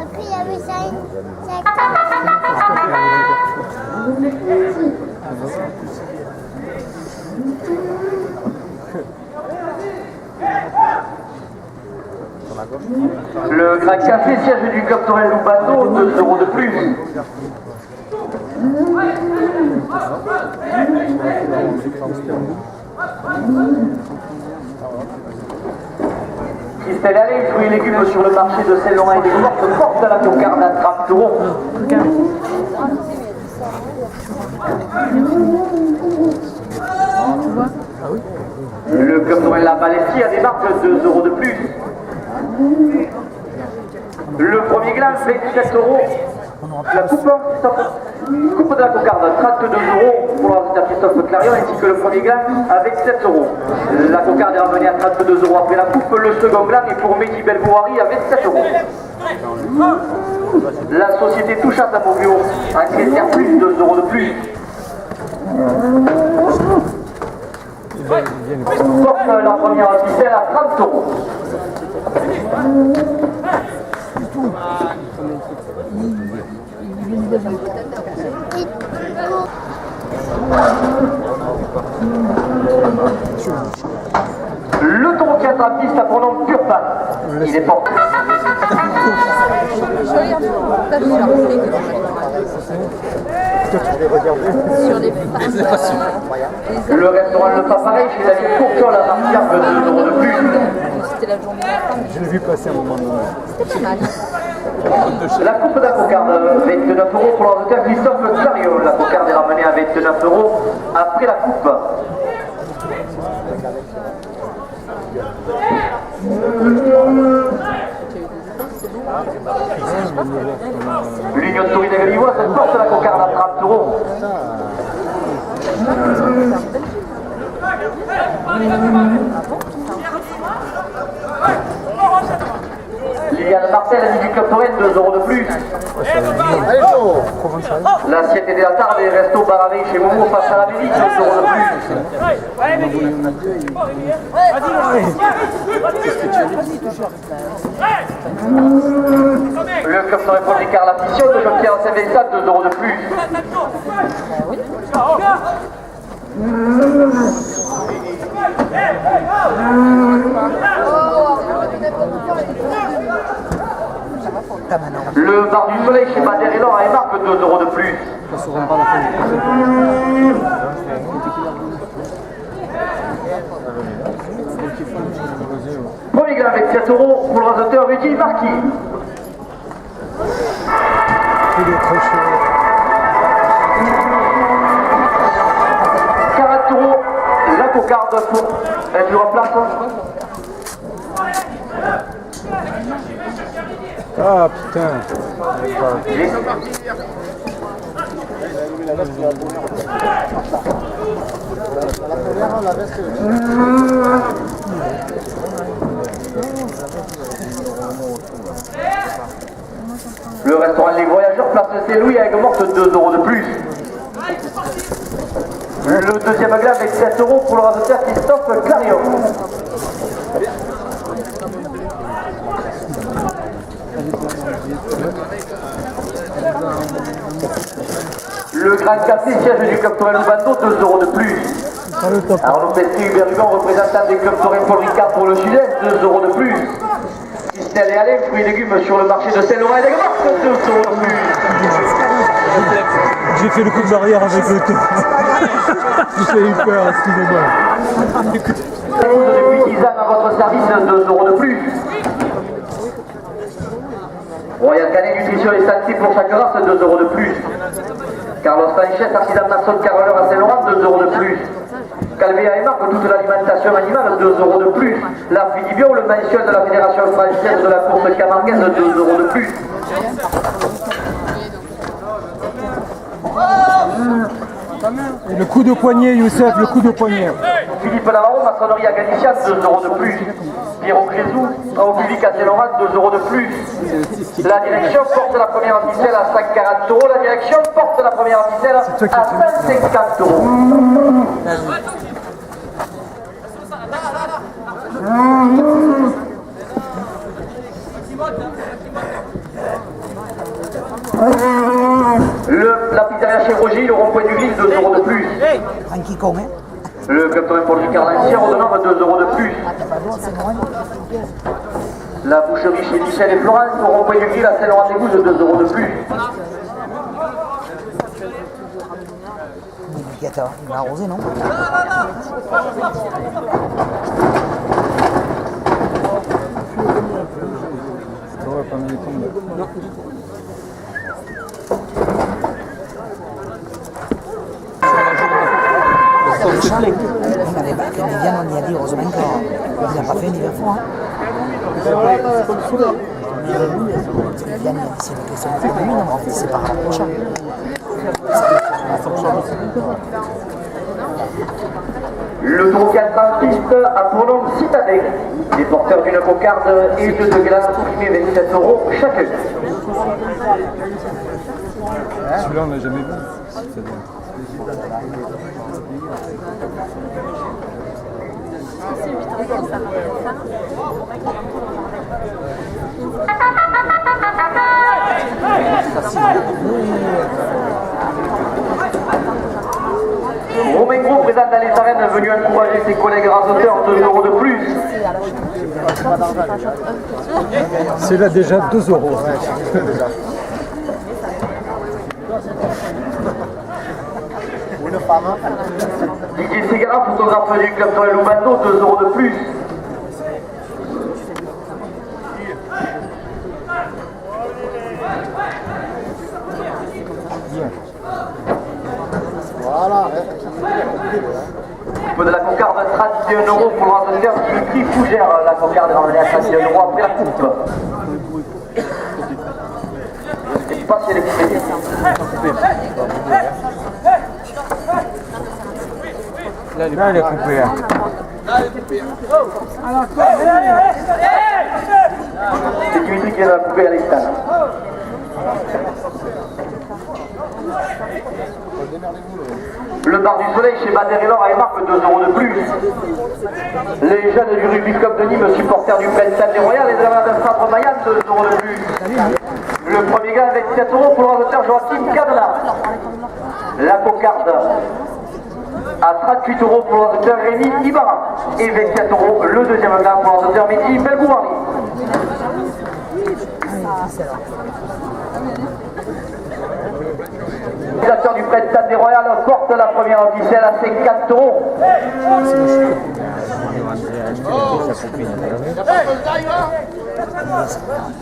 Après, il y avait ça. Le Grand Café, siège du Club Torel Loubando, 2 € de plus. Christelle Allais, fruits et légumes sur le marché de Saint-Laurent et des Portes, porte à la cocarde à 30 €. Le Club Torel La Balestie a des marques 2 € de plus. Le premier glace, 27 €. La coupe de la cocarde, 32 € pour l'ordinateur Christophe Clarion, ainsi que le premier gland avec 7 €. La cocarde est ramenée à 32 € après la coupe. Le second gland est pour Mehdi Belbouari avec 7 €. La société Touchat à Montbio a critère plus 2 € de plus. Porte la première ficelle à 30 €. Le taureau qui est artiste a pour nom Pure Pan. Il est porté. Le restaurant Le Papareil chez David Courton, la marque de 2 € de plus. C'était la journée de la femme. Je l'ai vu passer un moment donné. C'était pas mal. La coupe de la cocarde, 29 € pour l'ordinateur Christophe Clarion. La cocarde est ramenée à 29 € après la coupe. L'Union Taurine Gallivoise porte la cocarde à 30 €. Liliane Marcel, ami du Club Torel, 2 € de plus. L'assiette est de la table des restos Baravé chez Momo face à la mairie, 2 € de plus. Le Club Torel pour Ricard la Pission de Jean-Pierre Saint-Vincent, 2 € de plus. Le bar du soleil chez Bader-et-Lor a une marque 2 € de plus. Premier gars avec 7 € pour le rasoteur Rudy Marquis. Il est trop chaud. 40 €, la cocarde pour elle lui remplace. Ah putain. Le restaurant Les Voyageurs place Saint-Louis avec morte 2 € de plus. Le deuxième glace avec 7 € pour le rasoteur Christophe Clarion. Le Grand Café, siège du Club Torel Loubando, 2 € de plus. Arnaud Pesquet, Hubert représentant des Club Torel Paul Ricard pour le Sud-Est, 2 € de plus. Christelle et Alain, fruits et légumes sur le marché de Saint-Laurent et des Marques, 2 € de plus. J'ai fait le coup de barrière avec le tout. J'ai eu peur, excusez-moi. Depuis 10 ans à votre service, 2 € de plus. Royal Canet, nutrition et santé pour chaque race, 2 € de plus. Carlos Sanchez, artisan maçon caroleur à Saint-Laurent, 2 € de plus. Calvé et Marc, toute l'alimentation animale, 2 € de plus. La Fidibio, le mensuel de la Fédération française de la course camarguaise, 2 € de plus. Et le coup de poignet, Youssef, le coup de poignet. Philippe Navarro, maçonnerie à Galicia, 2 € de plus. Pierrot Crézou, au public à Saint-Laurent, 2 € de plus. La direction porte la première ficelle à 140 €. La direction porte la première ficelle à 150 €. rond-point du glisse, 2 euros de plus. Tranquille con, hein. Le club Torrent Paul Ricard l'Ancien redonnant 2 euros de plus. La boucherie chez Michel et Florence au rond-point du glisse à Saint-Laurent-des-Gousses, 2 euros de plus. Il va arroser, non? Ouais, pas mal de temps. Non. Quand Viviane, on y a dit, heureusement qu'il n'a pas fait un hiver froid. Viviane, c'est une question de lui, non, en fait, c'est par rapport au chat. Le Tour 4 piste à Tournon Citadelle. Les porteurs d'une cocarde et de deux glaces primés 27 euros chacun. Celui-là, on l'a jamais vu. C'est bien. Romain Gros présente dans les arènes venu encourager ses collègues rasoteurs 2 euros de plus. C'est là déjà 2 euros. Didier Ségara, photographe du club Torrent Loubando, 2 euros de plus. De la cocarde 31 euros pour le rasoteur Dimitri Fougère. La cocarde est ramenée à 31 euros après la coupe. Je ne sais pas si elle est coupée. Là, elle est coupée. Hein. C'est Dimitri qui vient de la couper à l'extérieur. Le bar du soleil chez Bader-et-Lor a marque 2 euros de plus. Les jeunes du rugby club de Nîmes, supporters du Printemps des Royales et de la Madame Fabre Mayenne, 2 euros de plus. Le premier gars avec 7 euros pour le rasoteur Joachim Cadena. La cocarde à 38 euros pour le rasoteur Rémi Ibarra. Et 27 euros le deuxième gars pour le rasoteur Mehdi Belgouari. L'organisateur du Printemps des Royales porte la première officielle à 54 euros.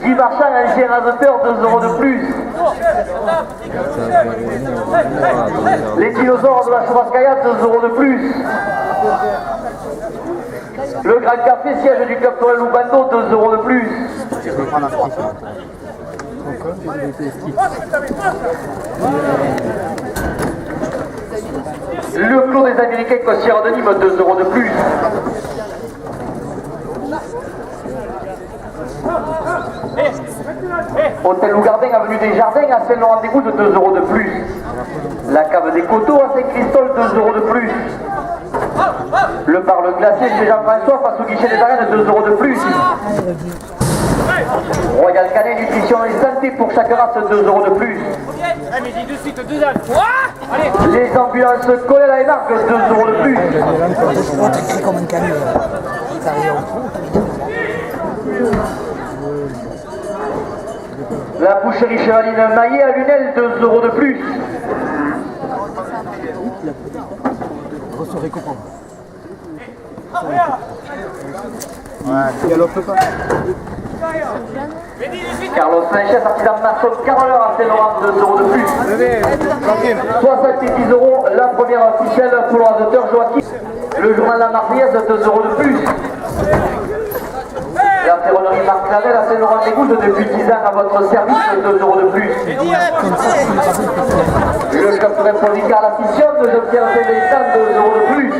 Guy Marchand, ancien rasoteur, 2 euros de plus. Les dinosaures de la Chouascaïa, 2 euros de plus. Le Grand Café, siège du club Torrent Loubando, 2 euros de plus. Le Clos des Américains Cossière de Nîmes, 2 euros de plus. Hôtel Lougardin, avenue des Jardins, à Saint-Laurent-des-Gousses, 2 euros de plus. La cave des Coteaux, à Saint-Christol, 2 euros de plus. Le bar Le Glacé chez Jean-François, face au guichet des arènes, 2 euros de plus. Royal Canin, nutrition et santé pour chaque race, 2 euros de plus. Les ambulances collées à la marque, 2 euros de plus. L'autre écrit comme un camion. Il arrive au trou. La boucherie chevaline Maillet à Lunel, 2 euros de plus. Carlos Sanchez, artisan maçon caroleur à Saint-Laurent, 2 euros de plus. 70 euros la première officielle pour le rasoteur Joachim. Le journal La Marseillaise, 2 euros de plus. La ferronnerie Marc Clavel à Saint-Laurent-des-Gousses, depuis 10 ans à votre service, 2 euros de plus. Le club Torrent Paul Ricard la Fission de Jean-Pierre Saint-Vincent, 2 euros de plus.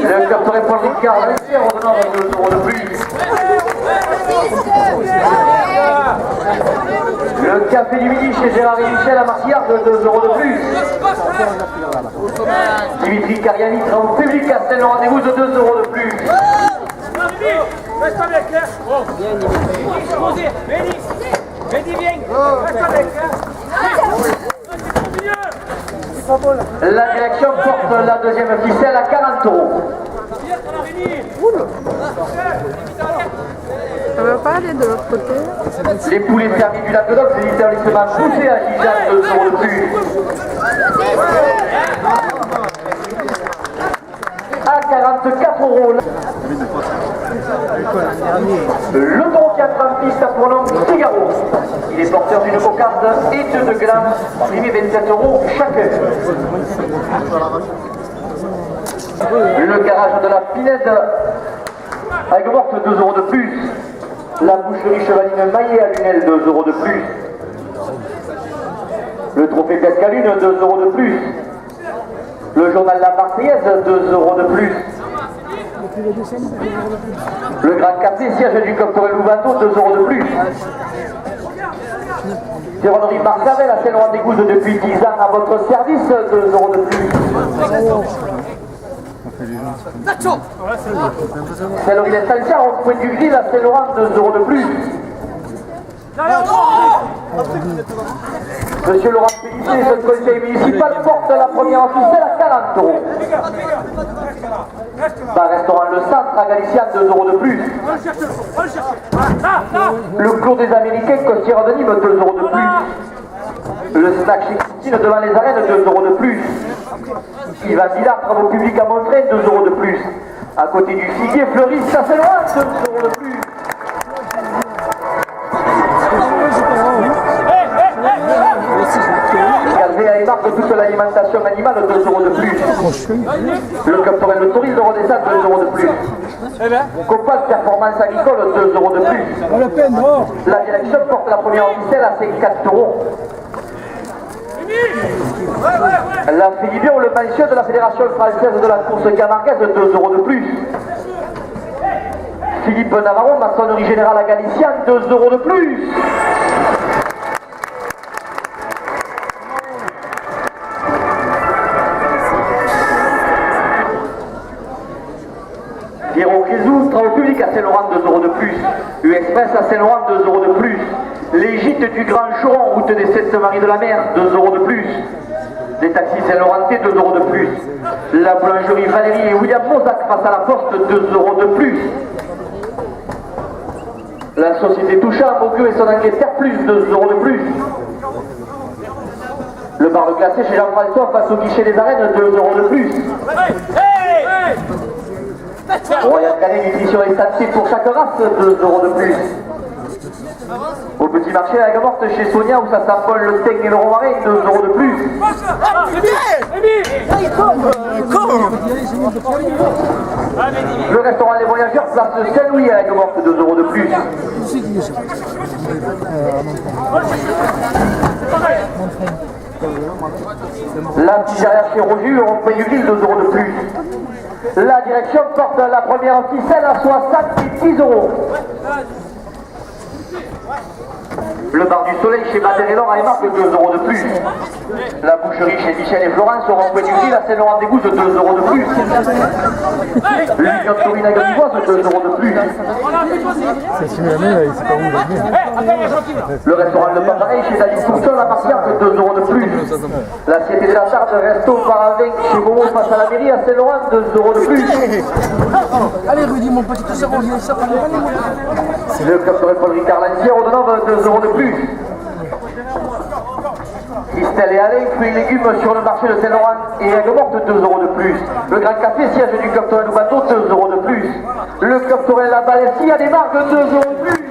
Le club Torrent Paul Ricard l'Ancien redonnant 2 euros de plus. Le café du midi chez Gérard et Michel à Martillard, 2 euros de plus. Dimitri Cariani, en public à Saint-Laurent-des-Gousses, 2 euros de plus. Reste avec, hein. Viens, Mehdi, viens. Reste avec, hein. La direction porte la deuxième ficelle à 40 €. Ça veut pas aller de l'autre côté. Les poulets servis du Languedoc, c'est l'établissement poussé à Gijane, 2 € de plus. À 44 €. Le taureau qui entre en piste a pour nom Figaro. Il est porteur d'une cocarde et de glands, primé 27 € chacun. Le garage de la Pinède, avec morte 2 € de plus. La boucherie chevaline maillée à Lunel, 2 € de plus. Le trophée Cascalune, 2 € de plus. Le journal La Marseillaise, 2 € de plus. Le Grand Café, siège du Coctorel Louvato, 2 € de plus. Ferronnerie Marcavel à Saint-Laurent-des-Gouzes depuis 10 ans à votre service, 2 € de plus. Sellerie d'Estancia, au point du Grill à Saint-Laurent, 2 € de plus. Monsieur Laurent Pellissier, ce conseil municipal porte la première officielle à 40 €. Bar restaurant Le Centre à Galiciane, 2 € de plus. Le Clos des Américains, Costière de Nîmes, 2 € de plus. Le snack chez Christine devant les arènes, 2 € de plus. Yvan Villard, travaux publics à Montreuil, 2 € de plus. À côté du Figuier, Fleuriste à Saint-Laurent, 2 € de plus. Calvé et marque toute l'alimentation animale, 2 € de plus. Le Captorel de tourisme de Rodessa, 2 € de plus. Copal Performance agricole, 2 € de plus. La direction porte la première officielle à 54 €. La Philippe, le pension de la Fédération française de la course camarguaise, 2 € de plus. Philippe Navarro, maçonnerie générale à Galiciane, 2 € de plus. Pierrot Grisou, travaux publics à Saint-Laurent, 2 € de plus. U-Express à Saint-Laurent, 2 € de plus. Les gîtes du Grand Choron, route des Sept-Maries de la Mer, 2 € de plus. Les taxis Saint-Laurentais, 2 € de plus. La boulangerie Valérie et William Mozac face à la poste, 2 € de plus. La société Touchard, Beaugueux et son Angleterre plus, 2 € de plus. Le bar de glacé chez Jean-François face au guichet des arènes, 2 € de plus. Royal Canet Nutrition et Santé pour chaque race, 2 € de plus. Au petit marché à la Gamorte chez Sonia où ça s'appelle le Teigne et le Romarin, 2 € de plus. Le restaurant Les Voyageurs, place Saint-Louis à la Gamorte, 2 € de plus. La pizzeria chez Roju, on paye du grill, 2 € de plus. La direction porte la première ficelle à 70 €. Le bar du Soleil chez Madère et Laure à Émarque, 2 € de plus. La boucherie chez Michel et Florence au rond-point du Grill à Saint-Laurent-des-Gouzes, 2 € de plus. L'Union de Taurine à Galivoise, 2 € de plus. Le restaurant Le Papareil chez David Courton à Marciac, 2 € de plus. La Cité de la Tarte, resto Paravin chez Momo face à la mairie à Saint-Laurent, 2 € de plus. Allez Rudy, mon petit tout ça revient, ça va Le Captorel Paul Ricard Lancière au Denove, 2 € de plus. Christelle et Alain, fruits et légumes sur le marché de Saint-Laurent et Aigues-Mortes, 2 € de plus. Le Grand Café, siège du Captorel au bateau, 2 € de plus. Le Captorel La Balestie à des marques, 2 € de plus.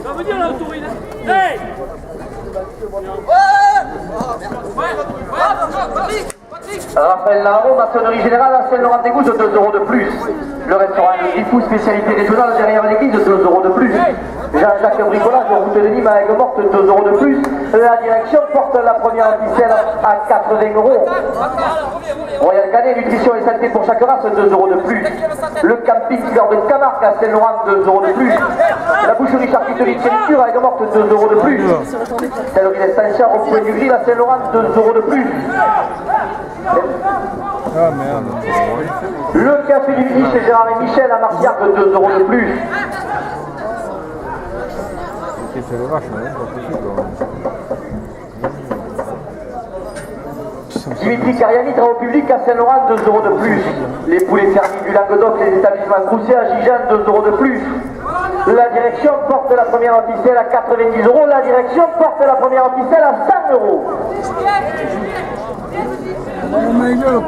Ça veut dire la Taurine. Hey! Raphaël Navarro, maçonnerie générale à Saint-Laurent-des-Gouzes, 2 € de plus. Le restaurant Le Grifou, spécialité régionale derrière l'église, 2 € de plus. Jean-Jacques Bricolage, route de Nîmes avec morte, 2 € de plus. La direction porte la première ficelle à 80 €. Royal Canet, nutrition et santé pour chaque race, 2 € de plus. Le camping Fleur de Camargue à Saint-Laurent, 2 € de plus. La boucherie charcuterie de Céliture avec morte, 2 € de plus. Sellerie d'Estancia, au point du Grill à Saint-Laurent, 2 € de plus. Ah merde. Le café du midi chez Gérard et Michel à Marciac, 2 € de plus. C'est le vache, hein, pas possible. Dimitri Cariani, travaux publics à Saint-Laurent, 2 € de plus. Les poulets fermiers du Languedoc, les établissements Grousset à Gigane, 2 € de plus. La direction porte la première ficelle à 90 €. La direction porte la première ficelle à 100 €. Oh my god,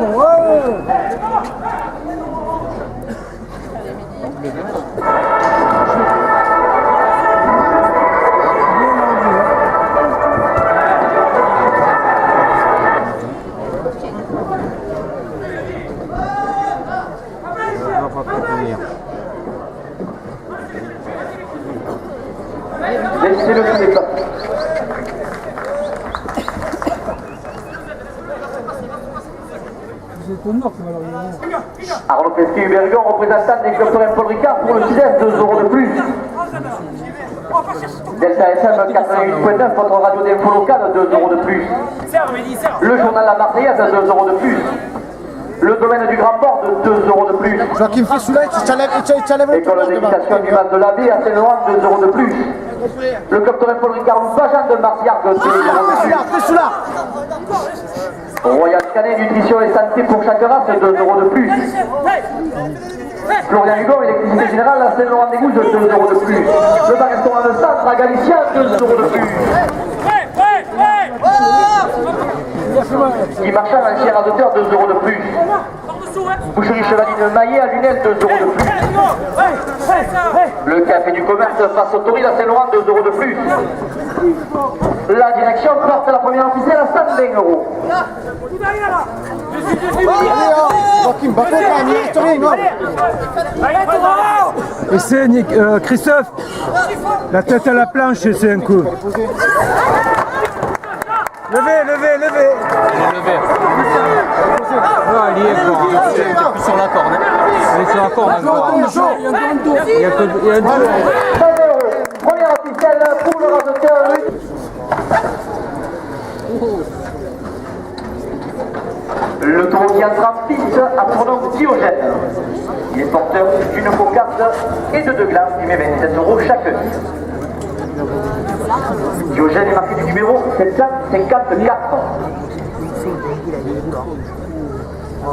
Laissez-le se déplacer. Arnaud Pesquet-Hubergon, représentant des clubs Paul Ricard pour le Sud-Est, 2 € de plus. Delta FM 88.9, votre radio d'info locale, 2 € de plus. Le journal La Marseillaise, 2 € de plus. Le domaine du Grand Port, 2 € de plus. Joachim Frissoula, tu t'enlèves École d'équitation du Val de l'Abbé à Saint-Laurent, 2 € de plus. Le club Paul Ricard Fajan de Marciac, 2 € de plus. Frissoula. Royal Canet, nutrition et santé pour chaque race, 2 € de plus. Florian Hugon, électricité générale à Saint-Laurent-des-Gouzes, 2 € de plus. Le bar-restaurant de Centre à Galicia, 2 € de plus. Guy Marchand, ancien radoteur, 2 € de plus. Boucherie Chevaline Maillet à Lunel, 2 € de plus. Le café du commerce face au Toril à Saint-Laurent, 2 € de plus. La direction porte la première ficelle à 120 €. Joachim, Et c'est Christophe, la tête à la planche et c'est un coup. Levez. Non, il y est fort. Il est plus sur la corde. Il est sur la corde encore. Il y a un tour. 100 €. Première ficelle pour le radoteur. Le taureau qui entre en piste a pour nom Diogène. Il est porteur d'une cocarde et de 2 glaces qui met 27 € chacune. Diogène est marqué du numéro 754. Tu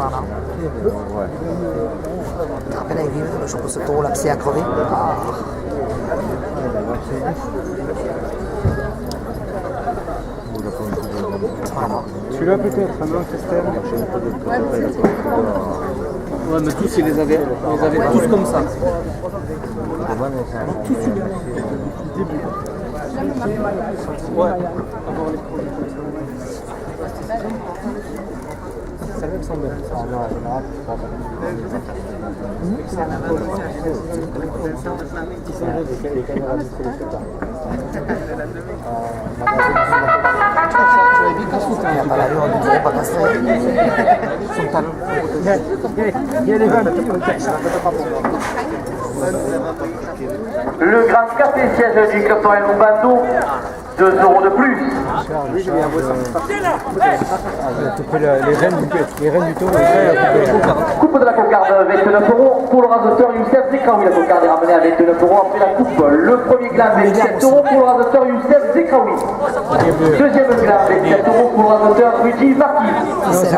te rappelles avec Vive, le jour où ce taureau l'abcès a crevé. Celui-là peut-être, un autre système. Ouais, mais tous, ils les avaient tous comme ça. Tous celui-là. Ouais, avoir les produits comme ça. Ça me semble bien. Il n'y a pas l'allure du taureau pas castré. Son talon. Il y a les vampires. Le grand café siège du club Torel Moubando, 2 € de plus. Les reines du taureau. Coupe de la cocarde, 29 € pour le rasoteur Youssef Zekraoui. La cocarde est ramenée à 29 € après la coupe. Le premier gland, 27 € pour le rasoteur Youssef Zekraoui. Deuxième gland, 27 € pour le rasoteur Rudy Marquis.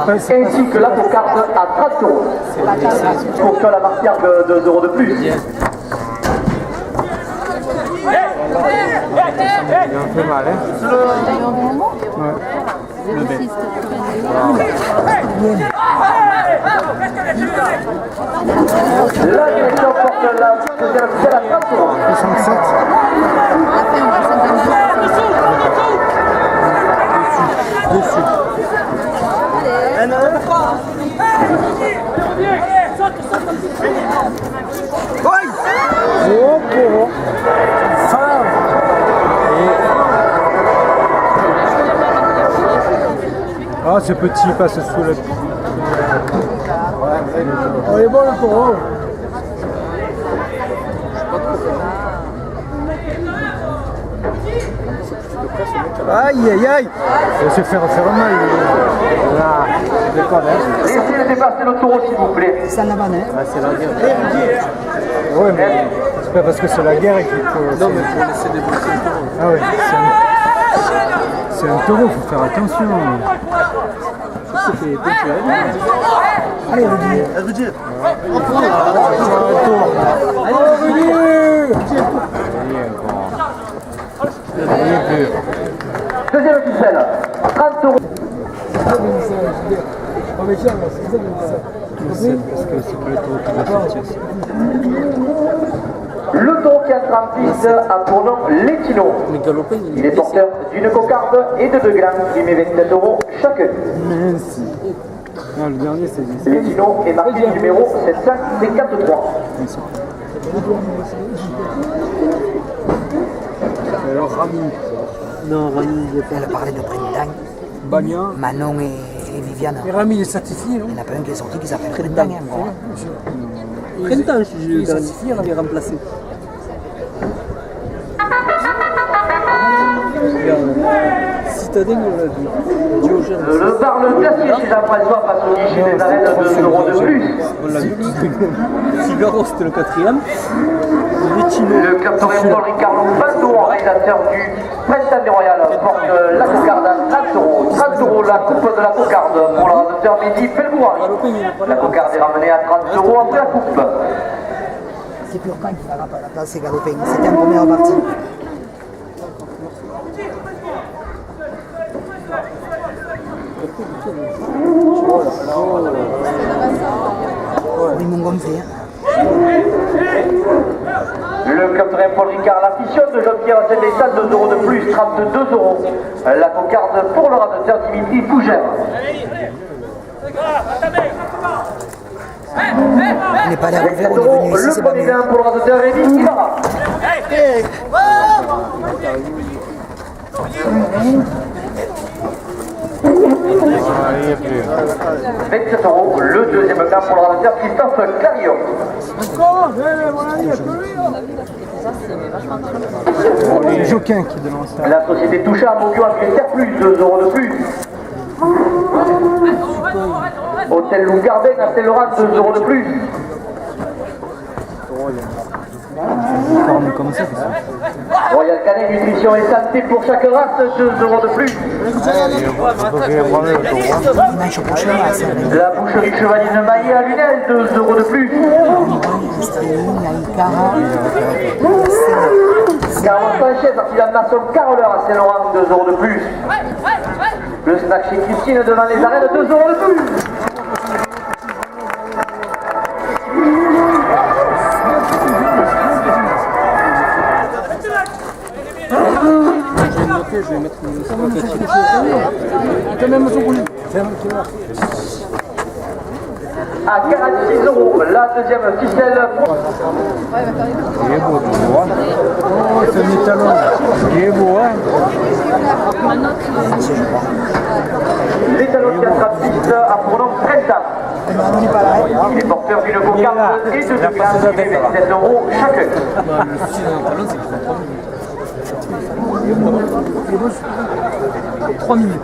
Ainsi que la cocarde à 30 €. Pour que la Martiargue, 2 € de plus. Il a un peu mal, hein. Ouais. Le B. La direction porte la deuxième ficelle à 30 €. 67. Dessus. Oh, Ah, c'est petit, il passe sous la... Oh, il est bon le taureau. Aïe, aïe, aïe. Il va se faire mal. Voilà. Je déconne, hein. Laissez dépasser le taureau s'il vous plaît. C'est la banane. Ah, c'est la guerre. Ouais, mais c'est pas parce que c'est la guerre qu'il faut... Non, mais il faut laisser déboucher le taureau. Ah ouais, c'est un taureau, faut faire attention. C'est fait Allez, Rudy. Deuxième ficelle, 30 euros. Parce que c'est pas le taureau qui va sortir. Le taureau qui entre en piste a pour nom Letino. Mais galopin, Il est porteur d'une cocarde et de 2 glands, primé 27 euros chacun. Merci. Non, le dernier, c'est Letino est marqué du numéro 753. Alors, Rami. Non, Rami, il est pas. Elle a parlé de printemps. Bagna. Manon et Viviane. Et Rami, il est certifié, non Il y en a pas un qui est sorti qui s'appelle Printemps. Printemps, il est certifié, il est remplacé. Citadin, on l'a vu. Diogène. Le bar le classier chez Jean-François face au guichet des arènes de 2 euros de plus. On l'a vu. Figaro, c'était le 4e. Letino. Le capitaine Paul Ricardo Bando, réalisateur du Printemps des Royales, porte la cocarde à 30 euros. 30 euros la coupe de la cocarde pour le réalisateur Mehdi Pelgouari. La cocarde est ramenée à 30 euros après la coupe. C'est Purcan qui va la place, c'est Galopin. C'était en première partie. Oui, mon gonflé. Le capitaine Paul Ricard, la fission de Jean-Pierre Saint-Destal, 2 euros de plus, 32 euros. La cocarde pour le réalisateur Dimitri Fougère. On n'est pas allé à Rouvert, 27 on est euros, venu ici, le c'est pas premier mieux. gain pour le réalisateur Rémi Ibarra. Ah, il n'y a plus. 27 euros, le deuxième gain pour le réalisateur Christophe Carillon. Les Joquins qui dénoncent ça. La société Toucha à Mogio a fait plus, 2 euros de plus. Hôtel Lou Gardin à Saint-Laurent, 2 euros de plus. Comment ça, Royal Canet Nutrition et Santé pour chaque race, 2 euros de plus. Dimanche prochain, à Saint-Rémy. La boucherie Chevaline Maillet à Lunel, 2 euros de plus. Justin, Aïkara, Carlos Sanchez, artisan maçon caroleur à Saint-Laurent, 2 euros de plus. Le snack chez Christine devant les arènes, 2 euros de plus. Je vais mettre une À 46 euros, la deuxième ficelle. Il est beau, tu vois. Oh, c'est un étalon. Il est beau, hein. L'étalon qui attrape a pour nom Printemps. on n'est pas là. Il est porteur d'une cocarde et de 2 grammes, 27 euros chacun. Le souci d'un talon, c'est qu'il faut 3 minutes.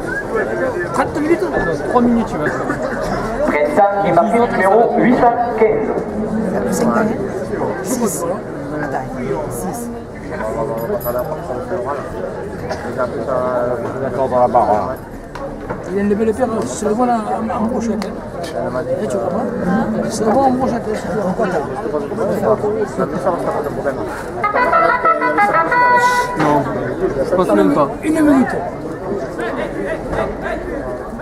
30 minutes 3 minutes, tu vas faire. Printemps qui marque le numéro 815. 5 gagnants 6. Attends, 6. D'accord dans la barre. Il a levé le père, c'est le bon en brochette. Et tu comprends? C'est le bon en brochette. Non, je pense même pas. 1 minute.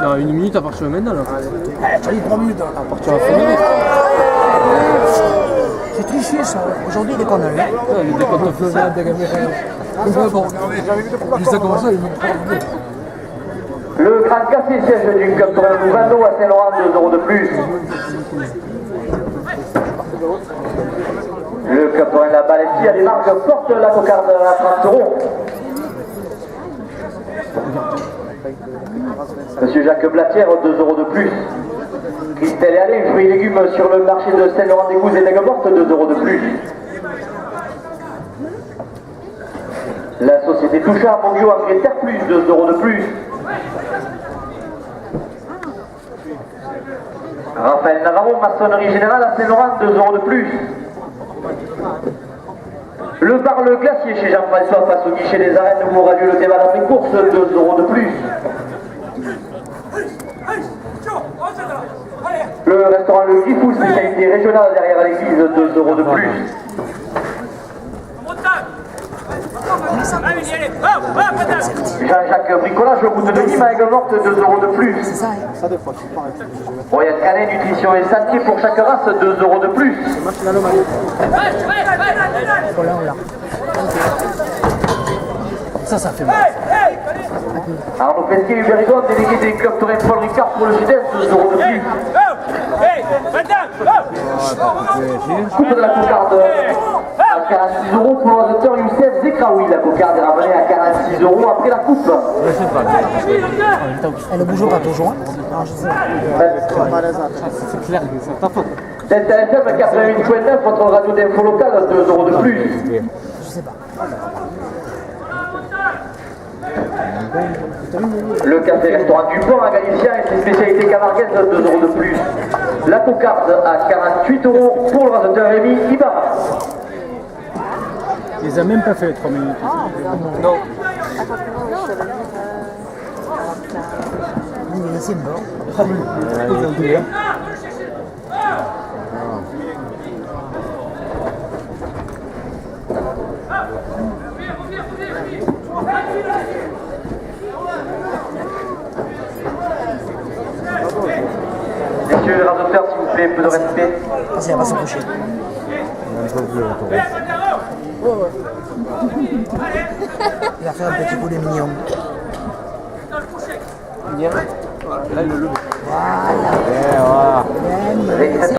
Non, 1 minute à partir de maintenant. Là. Tu as dit 3 minutes. À partir de 5 minutes. C'est triché ça. Aujourd'hui, les conneries. Ouais, les décomptes officiels. Bon, dis ça comme ça, il me Le grand café siège du Club Torino Vando à Saint-Laurent, 2 euros de plus. Le Club Torino La Baletti à des marques porte la cocarde à 30 euros. Monsieur Jacques Blatière, 2 euros de plus. Christelle et Alain, fruits et légumes sur le marché de Saint-Laurent-des-Gouzes et d'Aigues-Mortes, 2 euros de plus. La société Touchard, Mondio, Engrais Terre Plus, 2 euros de plus. Raphaël Navarro, maçonnerie générale à Saint-Laurent, 2 euros de plus. Le bar Le Glacier chez Jean-François face au guichet des arènes pour Radio Le Débat après course, 2 euros de plus. Le restaurant Le Grifou, spécialité régionale derrière l'église, 2 euros de plus. Jean-Jacques Bricolage, route de Nîmes à Aigues-Mortes, 2 euros de plus. Royal Canet, nutrition et santé pour chaque race, 2 euros de plus. Ça fait mal. Arnaud Pesquet, Hubert délégué des clubs Torrent Paul Ricard pour le Sud-Est, 2 euros de plus. Coupe de la cocarde à 46 euros pour l'oiseauteur Youssef Zekraoui. La cocarde est ramenée à 46 euros après la coupe. Elle bouge pas toujours. Non, je sais. C'est clair que c'est ta faute. Delta FM 88.9, votre radio d'info locale, 2 euros de plus. Je sais pas. Le café-restaurant du Pont à Galicia et ses spécialités camarguaises, 2 euros de plus. La cocarde à 48 euros pour le rasoteur Rémi Ibarra. Il les a même pas fait les 3 minutes. Non. Oui, mais c'est mort. Messieurs les rasoteurs, s'il vous plaît, peu de respect. Vas-y, elle va se coucher. Il va faire un petit poulet mignon. Là, il le levé. Voilà.